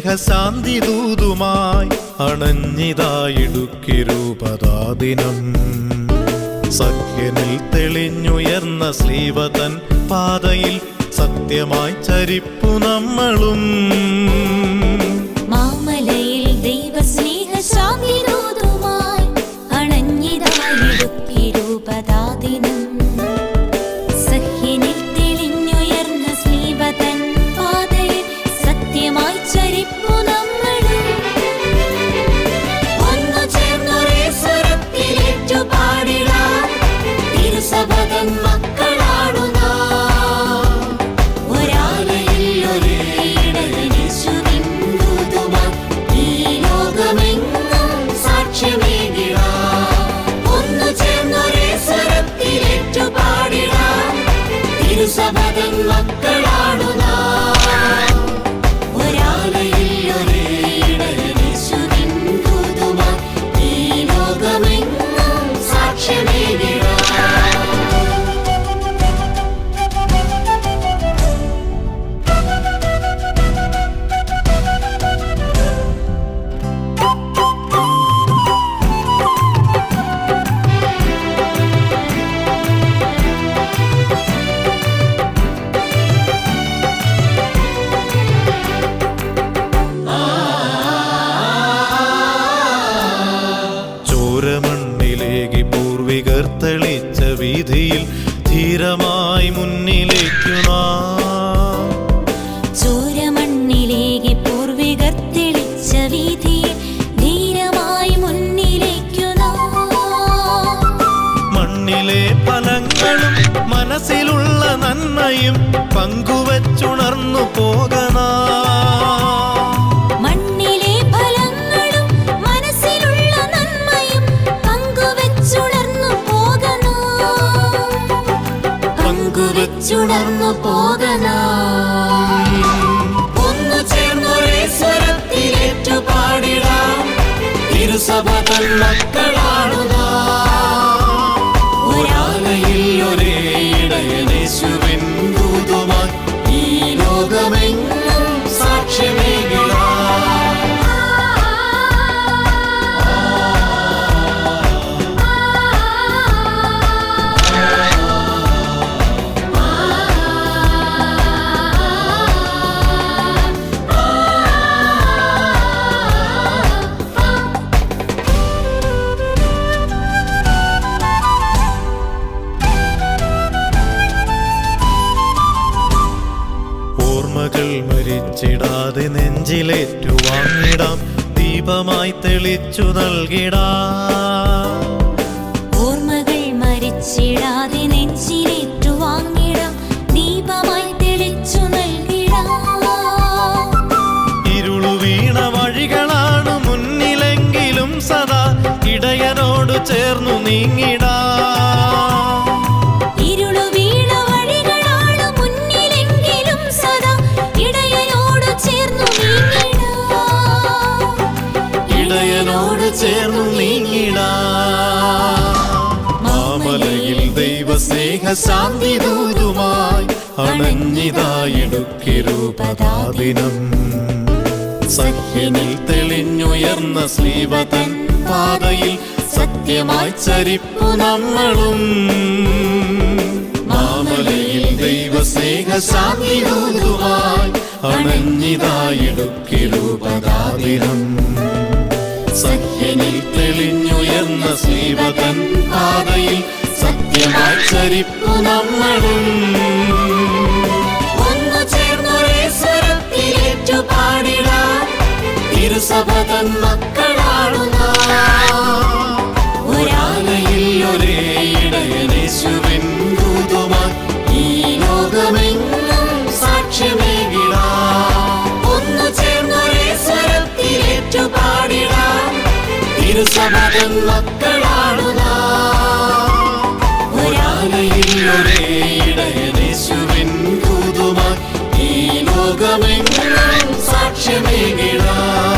സ്നേഹശാന്തി ദൂതുമായി അണഞ്ഞിതായിടുക്കി രൂപതാദിനം. സഖ്യനിൽ തെളിഞ്ഞുയർന്ന ശ്ലീവതൻ പാതയിൽ സത്യമായി ചരിപ്പു നമ്മളും. മാമലയിൽ ദൈവസ്നേഹശാന്തി ദൂതുമായി അണഞ്ഞിതായിടുക്കി രൂപതാദിനം. സഖ്യനിൽ തെളിഞ്ഞുയർന്ന ശ്ലീവതൻ പാതയിൽ സത്യമായി ചരിപ്പു നമ്മളും. ഒന്നു ചേർന്നൊരേ സ്വരത്തിലേറ്റു പാടിടാം, തിരുസഭതൻ മക്കളാണു നാം. ഒരാലയിൽ ഒരേ ഇടയനേശുവിൻ ദൂതുമായി ഈ ലോകമെങ്ങും സാക്ഷ്യമേകിടാം. ഒന്നു ചേർന്നൊരേ സ്വരത്തിലേറ്റു പാടിടാം, തിരുസഭതൻ മക്കളാണു നാം. ഒരാലയിൽ ഒരേ ഇടയനേശുവിൻ ദൂതുമായി ഈ ലോകമെങ്ങും സാക്ഷ്യമേകിടാം. ചോരമണ്ണിലേകി പൂർവികർ തെളിച്ച വീതിയിൽ ധീരമായി മുന്നിലേക്കു നാം. ചോരമണ്ണിലേകി പൂർവികർ തെളിച്ച വീതിയിൽ ധീരമായി മുന്നിലേക്കു നാം. മണ്ണിലെ ഫലങ്ങളും മനസ്സിലുള്ള നന്മയും പങ്കുവച്ചുണർന്നു പോകനാ. മണ്ണിലെ ഫലങ്ങളും മനസ്സിലുള്ള നന്മയും പങ്കുവച്ചുണർന്നു പോകനാം. പങ്കുവച്ചുണർന്നു പോകനാം. ഒന്നു ചേർന്നൊരേ സ്വരത്തിലേറ്റു പാടിടാം, തിരുസഭതൻ മക്കളാണു നാം. ഒരാലയിൽ ഒരേ ഇടയനേശുവിൻ ദൂതുമായി ഈ ലോകമെങ്ങും സാക്ഷ്യമേകിടാം. ഓർമ്മകൾ മരിച്ചിടാതെ നെഞ്ചിലേറ്റു വാങ്ങിടാം, ദീപമായി തെളിച്ചു നൽകിടാം. ഓർമ്മകൾ മരിച്ചിടാതെ നെഞ്ചിലേറ്റു വാങ്ങിടാം, ദീപമായി തെളിച്ചു നൽകിടാം. ഇരുളു വീണ വഴികളാണ് മുന്നിലെങ്കിലും സദാ ഇടയനോട് ചേർന്നു നീങ്ങിടാം. ഇരുളു വീണ വഴികളാണ് മുന്നിലെങ്കിലും സദാ ഇടയനോട് ചേർന്നു നീങ്ങിടാം. ഇടയനോട് ചേർന്നു നീങ്ങിടാം. മാമലയിൽ ദൈവസ്നേഹശാന്തി ദൂതുമായി അണഞ്ഞിതായിടുക്കി രൂപതാദിനം. സഖ്യനിൽ തെളിഞ്ഞുയർന്ന ശ്ലീവതൻ പാതയിൽ സത്യമായി ചരിപ്പു നമ്മളും. മാമലയിൽ ദൈവസ്നേഹശാന്തി ദൂതുമായി അണഞ്ഞിതായിടുക്കി രൂപതാദിനം. സഖ്യനിൽ തെളിഞ്ഞുയർന്ന ശ്ലീവതൻ പാതയിൽ സത്യമായി ചരിപ്പു നമ്മളും. ഒന്നു ചേർന്നൊരേ സ്വരത്തിലേറ്റു പാടിടാം, തിരുസഭതൻ മക്കളാണു നാം. ഒരാലയിൽ ഒരേ ഇടയനേശുവിൻ ദൂതുമായി ഈ ലോകമെങ്ങും സാക്ഷ്യമേകിടാം. ഒന്നു ചേർന്നൊരേ സ്വരത്തിലേറ്റു പാടിടാം, തിരുസഭതൻ മക്കളാണു നാം. ഒരാലയിൽ ഒരേ ഇടയനേശുവിൻ ദൂതുമായി ഈ ലോകമെങ്ങും സാക്ഷ്യമേകിടാം.